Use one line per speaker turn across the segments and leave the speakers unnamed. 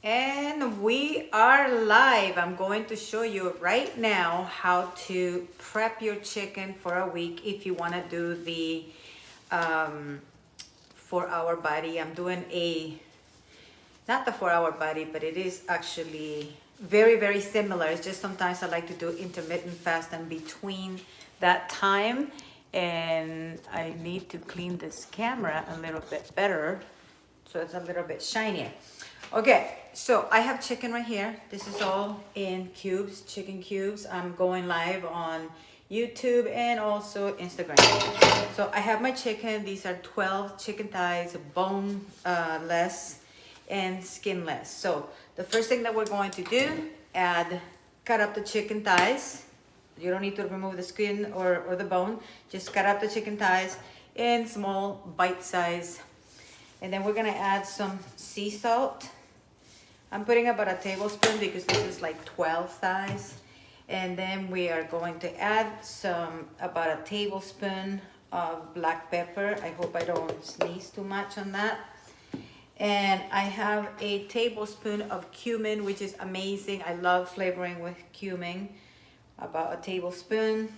And we are live. I'm going to show you right now how to prep your chicken for a week if you want to do the um, 4-hour body. I'm doing not the 4-hour body, but it is actually very, very similar. It's just sometimes I like to do intermittent fast and between that time. And I need to clean this camera a little bit better so it's a little bit shinier. Okay, so I have chicken right here. This is all in cubes, chicken cubes. I'm going live on YouTube and also Instagram. So I have my chicken. These are 12 chicken thighs, bone-less and skinless. So the first thing that we're going to do, cut up the chicken thighs. You don't need to remove the skin or the bone. Just cut up the chicken thighs in small bite size. And then we're gonna add some sea salt. I'm putting about a tablespoon because this is like 12 thighs. And then we are going to add about a tablespoon of black pepper. I hope I don't sneeze too much on that. And I have a tablespoon of cumin, which is amazing. I love flavoring with cumin, about a tablespoon.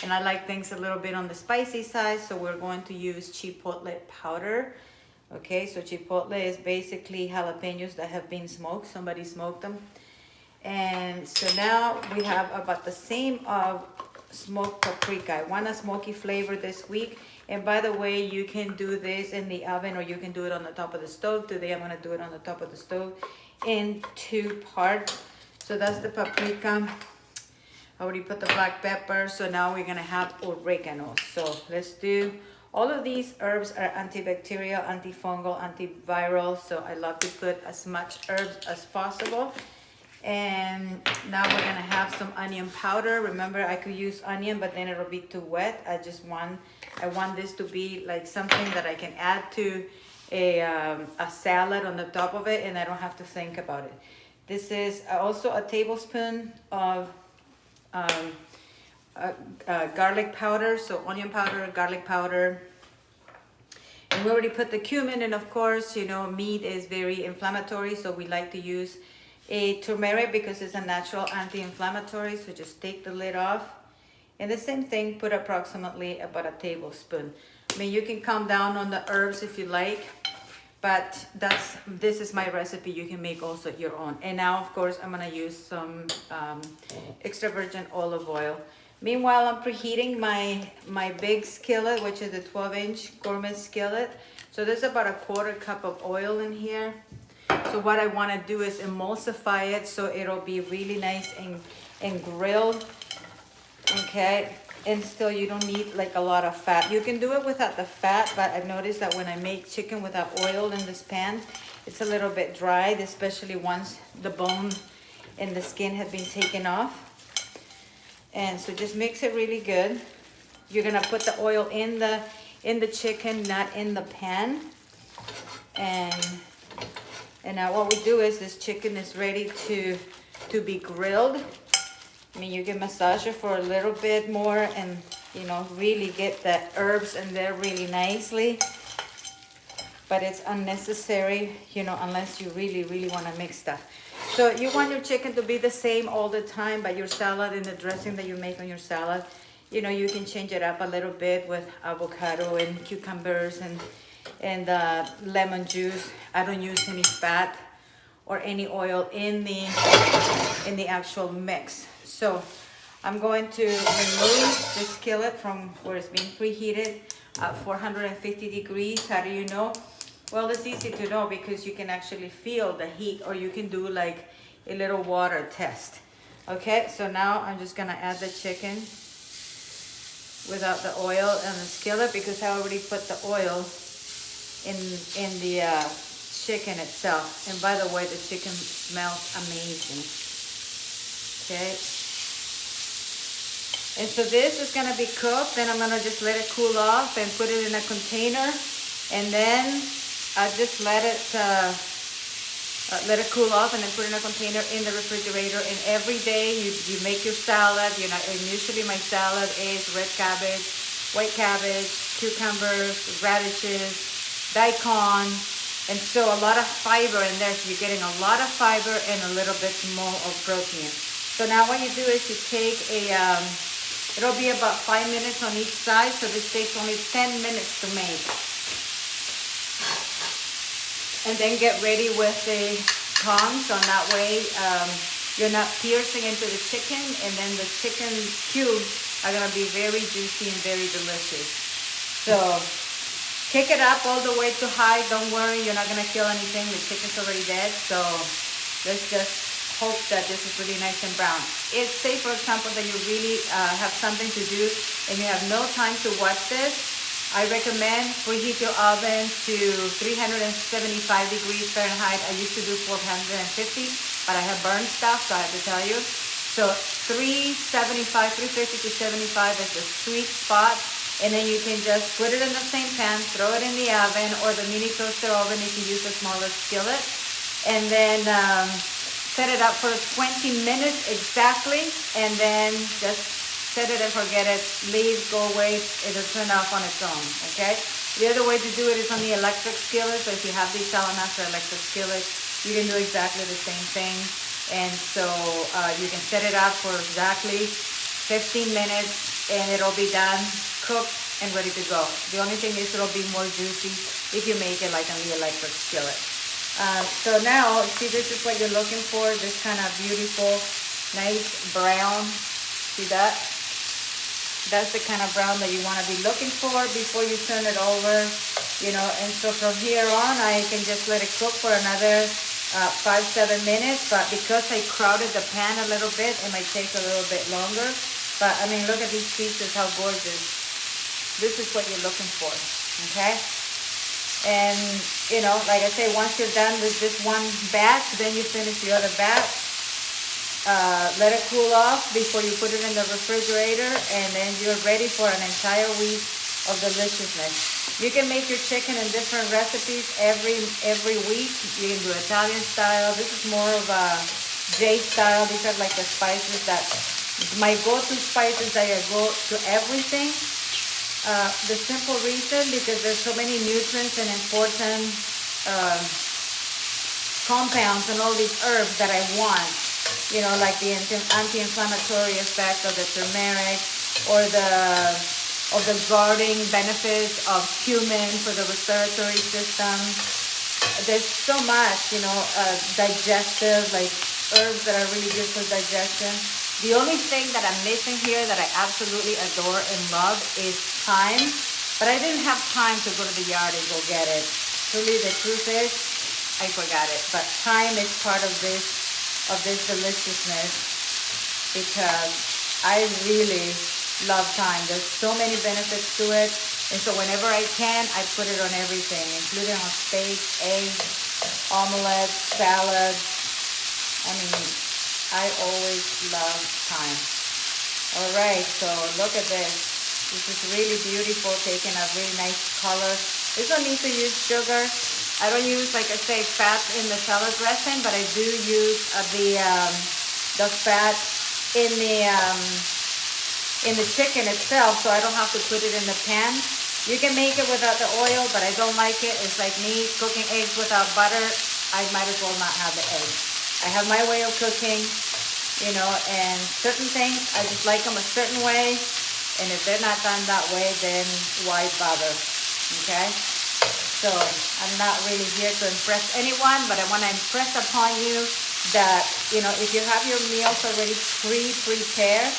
And I like things a little bit on the spicy side, so we're going to use chipotle powder. Okay, so chipotle is basically jalapenos that have been smoked. Somebody smoked them. And so now we have about the same of smoked paprika. I want a smoky flavor this week. And by the way, you can do this in the oven or you can do it on the top of the stove. Today I'm gonna do it on the top of the stove in 2 parts. So that's the paprika. I already put the black pepper. So now we're gonna have oregano. So let's do, all of these herbs are antibacterial, antifungal, antiviral. So I love to put as much herbs as possible. And now we're gonna have some onion powder. Remember, I could use onion, but then it'll be too wet. I want this to be like something that I can add to a salad on the top of it, and I don't have to think about it. This is also a tablespoon of garlic powder, so onion powder, garlic powder. And we already put the cumin, and of course, you know, meat is very inflammatory, so we like to use a turmeric because it's a natural anti-inflammatory. So just take the lid off. And the same thing, put approximately about a tablespoon. I mean, you can calm down on the herbs if you like, but this is my recipe. You can make also your own. And now, of course, I'm gonna use some extra virgin olive oil. Meanwhile, I'm preheating my big skillet, which is the 12-inch gourmet skillet. So there's about a 1/4 cup of oil in here. So what I want to do is emulsify it so it'll be really nice and grilled. Okay, and still you don't need like a lot of fat. You can do it without the fat, but I've noticed that when I make chicken without oil in this pan, it's a little bit dry, especially once the bone and the skin have been taken off. And so just mix it really good. You're gonna put the oil in the chicken, not in the pan. And now what we do is this chicken is ready to be grilled. I mean, you can massage it for a little bit more and, you know, really get the herbs in there really nicely. But it's unnecessary, you know, unless you really, really want to mix stuff. So you want your chicken to be the same all the time, but your salad and the dressing that you make on your salad, you know, you can change it up a little bit with avocado and cucumbers and lemon juice. I don't use any fat or any oil in the actual mix. So I'm going to remove the skillet from where it's being preheated at 450 degrees. How do you know? Well, it's easy to know because you can actually feel the heat, or you can do like a little water test. Okay, so now I'm just gonna add the chicken without the oil and the skillet because I already put the oil in the chicken itself. And by the way, the chicken smells amazing. Okay. And so this is gonna be cooked. Then I'm gonna just let it cool off and put it in a container. And then I just let it cool off and then put it in a container in the refrigerator. And every day you make your salad. You know, and usually my salad is red cabbage, white cabbage, cucumbers, radishes, daikon, And so a lot of fiber in there. So you're getting a lot of fiber and a little bit more of protein. So now what you do is you take it'll be about 5 minutes on each side. So this takes only 10 minutes to make. And then get ready with the tongs. So that way you're not piercing into the chicken, and then the chicken cubes are gonna be very juicy and very delicious. So kick it up all the way to high. Don't worry, you're not gonna kill anything. The chicken's already dead. So let's just hope that this is really nice and brown. It's say, for example, that you really have something to do and you have no time to watch this. I recommend preheat your oven to 375 degrees Fahrenheit. I used to do 450, but I have burned stuff, so I have to tell you. So 350 to 75 is the sweet spot. And then you can just put it in the same pan, throw it in the oven, or the mini toaster oven if you use a smaller skillet. And then set it up for 20 minutes exactly, and then just set it and forget it. Leave, go away, it'll turn off on its own, okay? The other way to do it is on the electric skillet. So if you have these Salamaster electric skillets, you can do exactly the same thing. And so you can set it up for exactly 15 minutes and it'll be done, cooked, and ready to go. The only thing is it'll be more juicy if you make it like on the electric skillet. So now, see, this is what you're looking for, this kind of beautiful, nice brown. See that? That's the kind of brown that you want to be looking for before you turn it over, you know. And so from here on, I can just let it cook for another 5-7 minutes. But because I crowded the pan a little bit, it might take a little bit longer. But I mean, look at these pieces, how gorgeous. This is what you're looking for, okay? And, you know, like I say, once you're done with this one batch, then you finish the other batch. Let it cool off before you put it in the refrigerator, and then you're ready for an entire week of deliciousness. You can make your chicken in different recipes every week. You can do Italian style. This is more of a J style. These are like the spices that my go-to spices that I go to everything. The simple reason, because there's so many nutrients and important compounds and all these herbs that I want. You know, like the anti-inflammatory effect of the turmeric, or the guarding benefits of cumin for the respiratory system. There's so much, you know, digestive, like herbs that are really good for digestion. The only thing that I'm missing here that I absolutely adore and love is thyme, but I didn't have time to go to the yard and go get it. Truly, the truth is, I forgot it. But thyme is part of this deliciousness, because I really love thyme. There's so many benefits to it, and so whenever I can, I put it on everything, including on steak, eggs, omelets, salads. I mean, I always love thyme. All right, so look at this. This is really beautiful, taking a really nice color. There's no need to use sugar. I don't use, like I say, fat in the salad dressing, but I do use the fat in the chicken itself, so I don't have to put it in the pan. You can make it without the oil, but I don't like it. It's like me cooking eggs without butter. I might as well not have the eggs. I have my way of cooking, you know, and certain things, I just like them a certain way, and if they're not done that way, then why bother, okay? So I'm not really here to impress anyone, but I want to impress upon you that, you know, if you have your meals already prepared,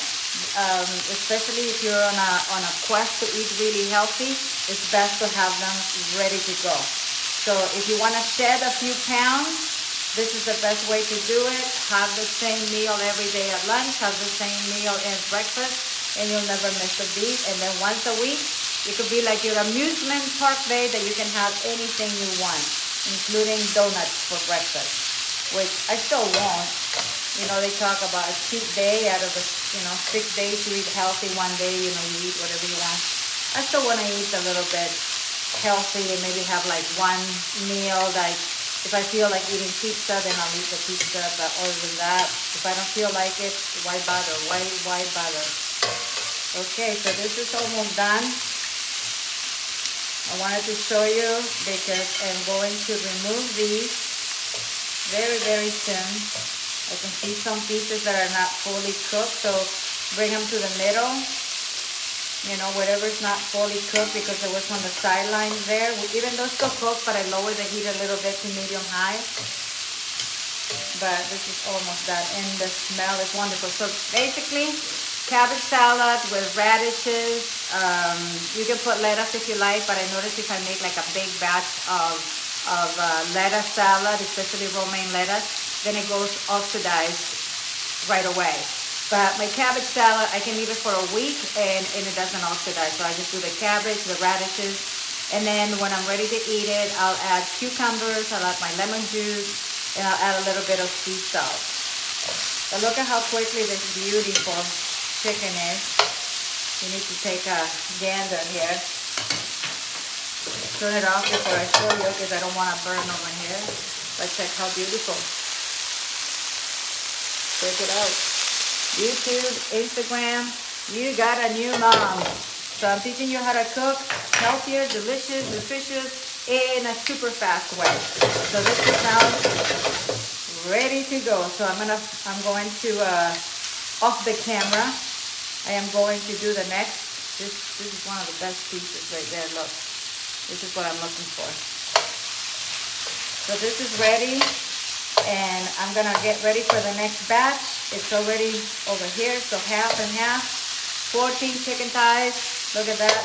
especially if you're on a quest to eat really healthy, it's best to have them ready to go. So if you want to shed a few pounds, this is the best way to do it. Have the same meal every day at lunch, have the same meal at breakfast, and you'll never miss a beat. And then once a week, it could be like your amusement park day that you can have anything you want, including donuts for breakfast, which I still won't. You know, they talk about a cheat day out of the, 6 days you eat healthy, one day, you eat whatever you want. I still want to eat a little bit healthy and maybe have like one meal. Like if I feel like eating pizza, then I'll eat the pizza. But other than that, if I don't feel like it, why bother? Why bother? Okay, so this is almost done. I wanted to show you because I'm going to remove these very, very soon. I can see some pieces that are not fully cooked, so bring them to the middle. You know, whatever's not fully cooked because it was on the sidelines there. Even though it's still cooked, but I lowered the heat a little bit to medium high. But this is almost done, and the smell is wonderful. So basically, cabbage salad with radishes. You can put lettuce if you like, but I noticed if I make like a big batch of lettuce salad, especially romaine lettuce, then it goes oxidized right away. But my cabbage salad, I can leave it for a week and it doesn't oxidize. So I just do the cabbage, the radishes, and then when I'm ready to eat it, I'll add cucumbers, I'll add my lemon juice, and I'll add a little bit of sea salt. But look at how quickly this beautiful chicken is. You need to take a gander here. Turn it off before I show you because I don't want to burn over here. But check how beautiful. Check it out. YouTube, Instagram, you got a new mom. So I'm teaching you how to cook healthier, delicious, nutritious, in a super fast way. So this is now ready to go. So I'm going to off the camera. I am going to do the next. This is one of the best pieces right there. Look, this is what I'm looking for. So this is ready, and I'm gonna get ready for the next batch. It's already over here, so half and half. 14 chicken thighs. Look at that.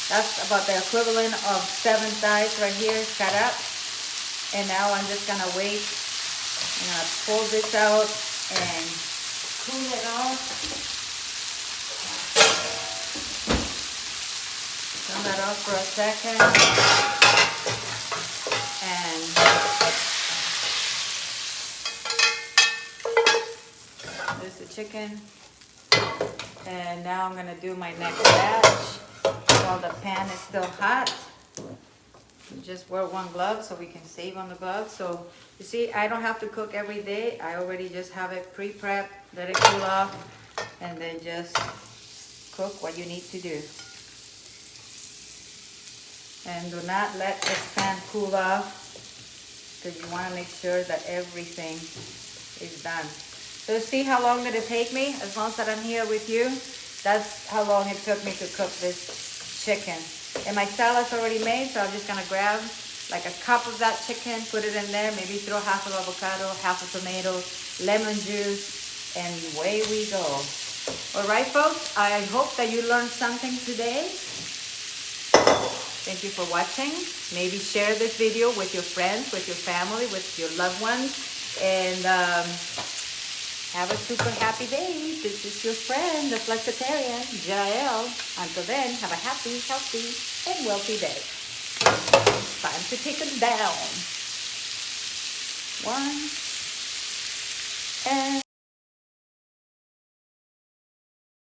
That's about the equivalent of 7 thighs right here cut up. And now I'm just gonna wait. I'm gonna pull this out and cool it off. Turn that off for a second. And there's the chicken. And now I'm gonna do my next batch while the pan is still hot. Just wear one glove so we can save on the glove. So you see, I don't have to cook every day. I already just have it pre-prepped, let it cool off, and then just cook what you need to do. And do not let this pan cool off because you want to make sure that everything is done. So see how long did it take me? As long as I'm here with you, that's how long it took me to cook this chicken. And my salad's already made, so I'm just gonna grab like a cup of that chicken, put it in there, maybe throw half of avocado, half a tomato, lemon juice, and away we go. All right, folks, I hope that you learned something today. Thank you for watching. Maybe share this video with your friends, with your family, with your loved ones, and have a super happy day. This is your friend, the Flexitarian, Jael. Until then, have a happy, healthy, and wealthy day. It's time to take it down. 1, and